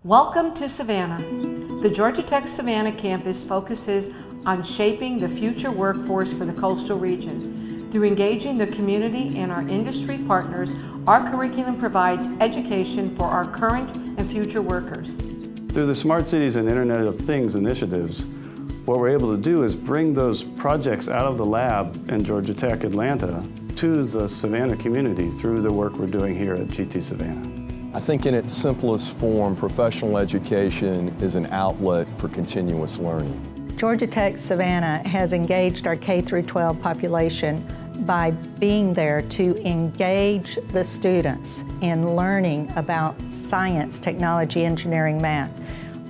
Welcome to Savannah. The Georgia Tech-Savannah campus focuses on shaping the future workforce for the coastal region. Through engaging the community and our industry partners, our curriculum provides education for our current and future workers. Through the Smart Cities and Internet of Things initiatives, what we're able to do is bring those projects out of the lab in Georgia Tech Atlanta to the Savannah community through the work we're doing here at GT Savannah. I think in its simplest form, professional education is an outlet for continuous learning. Georgia Tech-Savannah has engaged our K-12 population by being there to engage the students in learning about science, technology, engineering, math.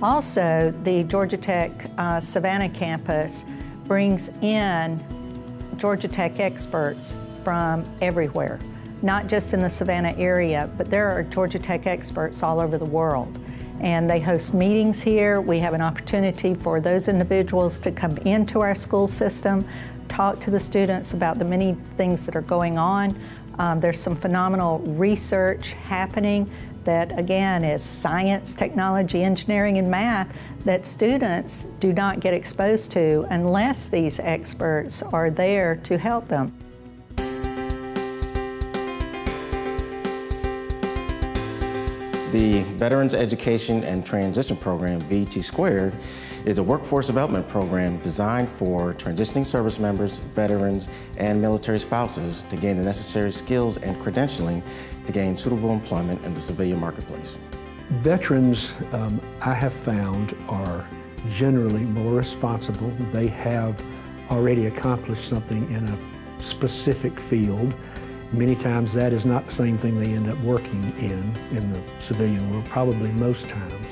Also, the Georgia Tech-Savannah campus brings in Georgia Tech experts from everywhere. Not just in the Savannah area, but there are Georgia Tech experts all over the world. And they host meetings here. We have an opportunity for those individuals to come into our school system, talk to the students about the many things that are going on. There's some phenomenal research happening that, again, is science, technology, engineering, and math that students do not get exposed to unless these experts are there to help them. The Veterans Education and Transition Program, VET Squared, is a workforce development program designed for transitioning service members, veterans, and military spouses to gain the necessary skills and credentialing to gain suitable employment in the civilian marketplace. Veterans, I have found, are generally more responsible. They have already accomplished something in a specific field. Many times that is not the same thing they end up working in the civilian world, probably most times.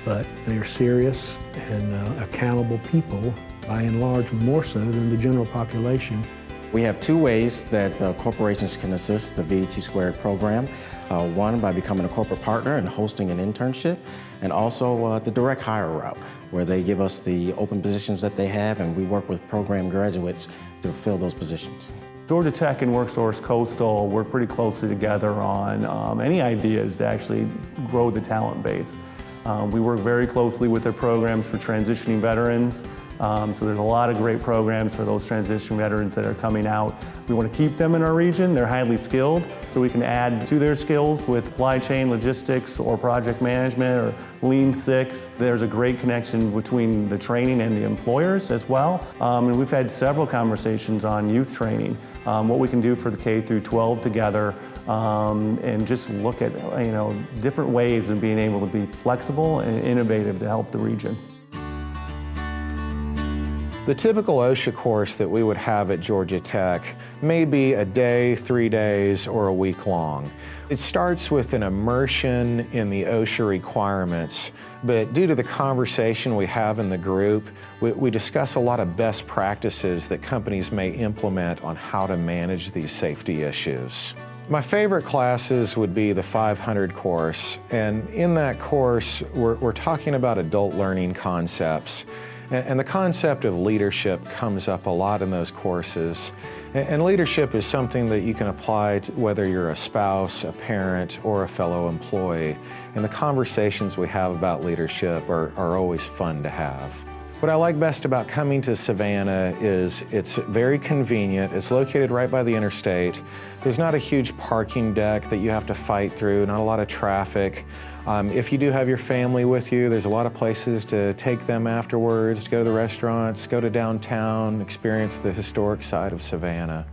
But they're serious and accountable people, by and large, more so than the general population. We have two ways that corporations can assist the VET Squared program. One, by becoming a corporate partner and hosting an internship, and also the direct hire route, where they give us the open positions that they have, and we work with program graduates to fill those positions. Georgia Tech and WorkSource Coastal work pretty closely together on any ideas to actually grow the talent base. We work very closely with their programs for transitioning veterans. So there's a lot of great programs for those transition veterans that are coming out. We want to keep them in our region. They're highly skilled, so we can add to their skills with supply chain logistics or project management or Lean Six. There's a great connection between the training and the employers as well. And we've had several conversations on youth training, what we can do for the K through 12 together, and just look at different ways of being able to be flexible and innovative to help the region. The typical OSHA course that we would have at Georgia Tech may be a day, 3 days, or a week long. It starts with an immersion in the OSHA requirements, but due to the conversation we have in the group, we discuss a lot of best practices that companies may implement on how to manage these safety issues. My favorite classes would be the 500 course, and in that course, we're talking about adult learning concepts. And the concept of leadership comes up a lot in those courses. And leadership is something that you can apply to whether you're a spouse, a parent, or a fellow employee. And the conversations we have about leadership are always fun to have. What I like best about coming to Savannah is it's very convenient. It's located right by the interstate. There's not a huge parking deck that you have to fight through, not a lot of traffic. If you do have your family with you, there's a lot of places to take them afterwards, to go to the restaurants, go to downtown, experience the historic side of Savannah.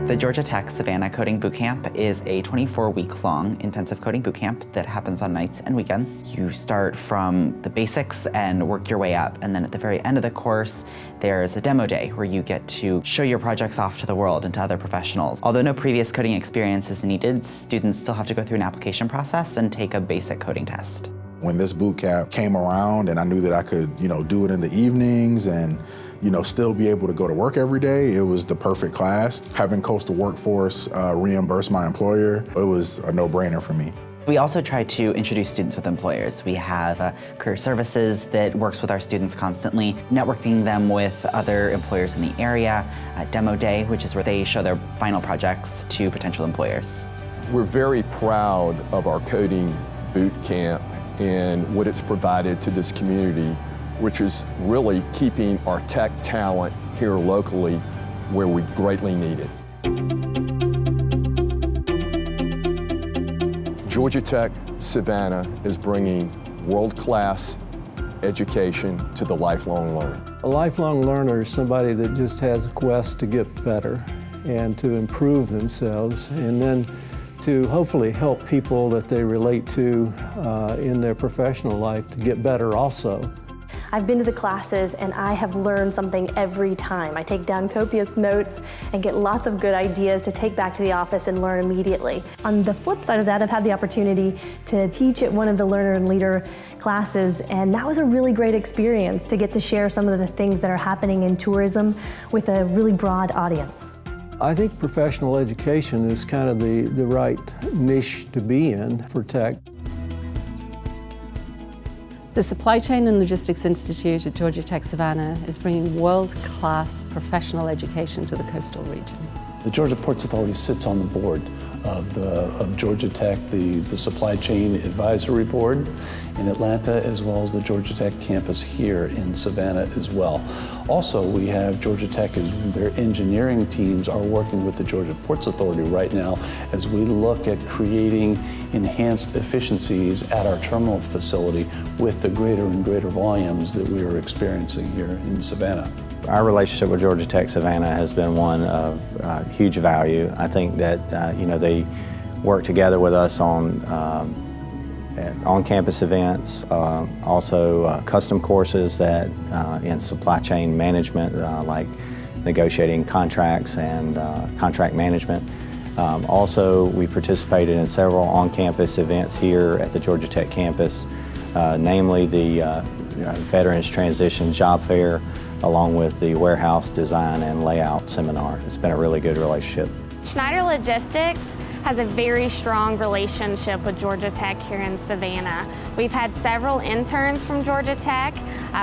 The Georgia Tech-Savannah Coding Bootcamp is a 24-week-long intensive coding bootcamp that happens on nights and weekends. You start from the basics and work your way up, and then at the very end of the course, there's a demo day where you get to show your projects off to the world and to other professionals. Although no previous coding experience is needed, students still have to go through an application process and take a basic coding test. When this boot camp came around and I knew that I could, do it in the evenings and, still be able to go to work every day, it was the perfect class. Having Coastal Workforce reimburse my employer, it was a no-brainer for me. We also try to introduce students with employers. We have career services that works with our students constantly, networking them with other employers in the area, demo day, which is where they show their final projects to potential employers. We're very proud of our coding boot camp and what it's provided to this community, which is really keeping our tech talent here locally where we greatly need it. Georgia Tech-Savannah is bringing world-class education to the lifelong learner. A lifelong learner is somebody that just has a quest to get better and to improve themselves, and then to hopefully help people that they relate to in their professional life to get better also. I've been to the classes and I have learned something every time. I take down copious notes and get lots of good ideas to take back to the office and learn immediately. On the flip side of that, I've had the opportunity to teach at one of the Learner and Leader classes, and that was a really great experience to get to share some of the things that are happening in tourism with a really broad audience. I think professional education is kind of the right niche to be in for tech. The Supply Chain and Logistics Institute at Georgia Tech-Savannah is bringing world-class professional education to the coastal region. The Georgia Ports Authority sits on the board of Georgia Tech, the Supply Chain Advisory Board in Atlanta, as well as the Georgia Tech campus here in Savannah as well. Also, we have Georgia Tech, their engineering teams are working with the Georgia Ports Authority right now as we look at creating enhanced efficiencies at our terminal facility with the greater and greater volumes that we are experiencing here in Savannah. Our relationship with Georgia Tech-Savannah has been one of huge value. I think that they work together with us on on-campus events, also custom courses that in supply chain management, like negotiating contracts and contract management. Also, we participated in several on-campus events here at the Georgia Tech campus, namely the Veterans Transition Job Fair, along with the warehouse design and layout seminar. It's been a really good relationship. Schneider Logistics has a very strong relationship with Georgia Tech here in Savannah. We've had several interns from Georgia Tech.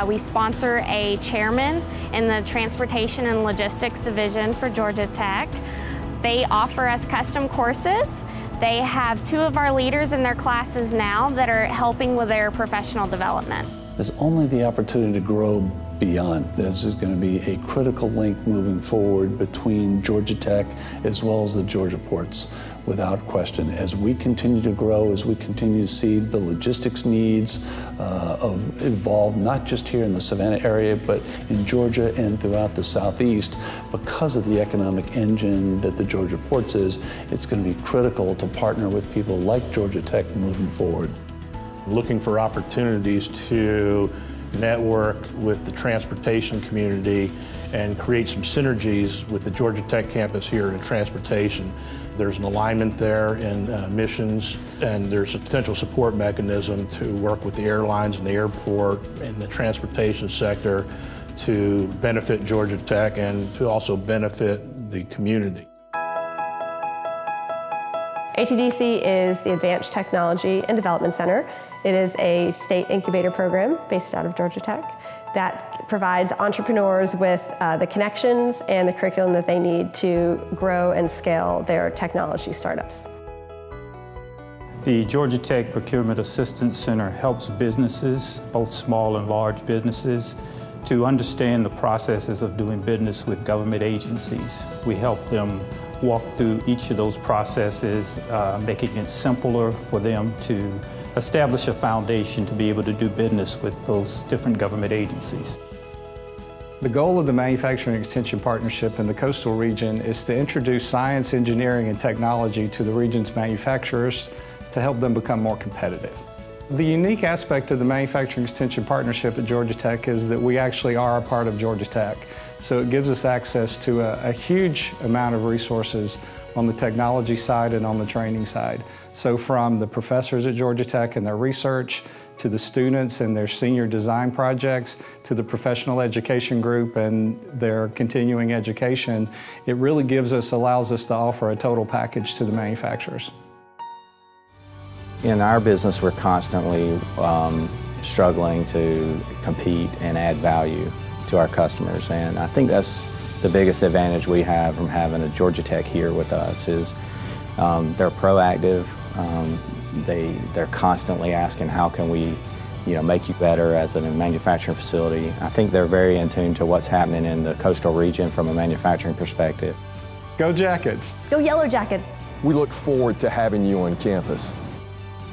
We sponsor a chairman in the Transportation and Logistics Division for Georgia Tech. They offer us custom courses. They have 2 of our leaders in their classes now that are helping with their professional development. There's only the opportunity to grow beyond. This is going to be a critical link moving forward between Georgia Tech as well as the Georgia ports, without question. As we continue to grow, as we continue to see the logistics needs evolve, not just here in the Savannah area, but in Georgia and throughout the Southeast, because of the economic engine that the Georgia ports is, it's going to be critical to partner with people like Georgia Tech moving forward. Looking for opportunities to network with the transportation community and create some synergies with the Georgia Tech campus here in transportation. There's an alignment there in missions, and there's a potential support mechanism to work with the airlines and the airport and the transportation sector to benefit Georgia Tech and to also benefit the community. ATDC is the Advanced Technology and Development Center. It is a state incubator program based out of Georgia Tech that provides entrepreneurs with the connections and the curriculum that they need to grow and scale their technology startups. The Georgia Tech Procurement Assistance Center helps businesses, both small and large businesses, to understand the processes of doing business with government agencies. We help them walk through each of those processes, making it simpler for them to establish a foundation to be able to do business with those different government agencies. The goal of the Manufacturing Extension Partnership in the coastal region is to introduce science, engineering, and technology to the region's manufacturers to help them become more competitive. The unique aspect of the Manufacturing Extension Partnership at Georgia Tech is that we actually are a part of Georgia Tech. So it gives us access to a huge amount of resources on the technology side and on the training side. So from the professors at Georgia Tech and their research, to the students and their senior design projects, to the professional education group and their continuing education, it really allows us to offer a total package to the manufacturers. In our business, we're constantly struggling to compete and add value to our customers, and I think that's the biggest advantage we have from having a Georgia Tech here with us is they're proactive. They're constantly asking, how can we make you better as a manufacturing facility. I think they're very in tune to what's happening in the coastal region from a manufacturing perspective. Go Jackets! Go Yellow Jackets! We look forward to having you on campus.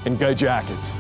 And go Jackets!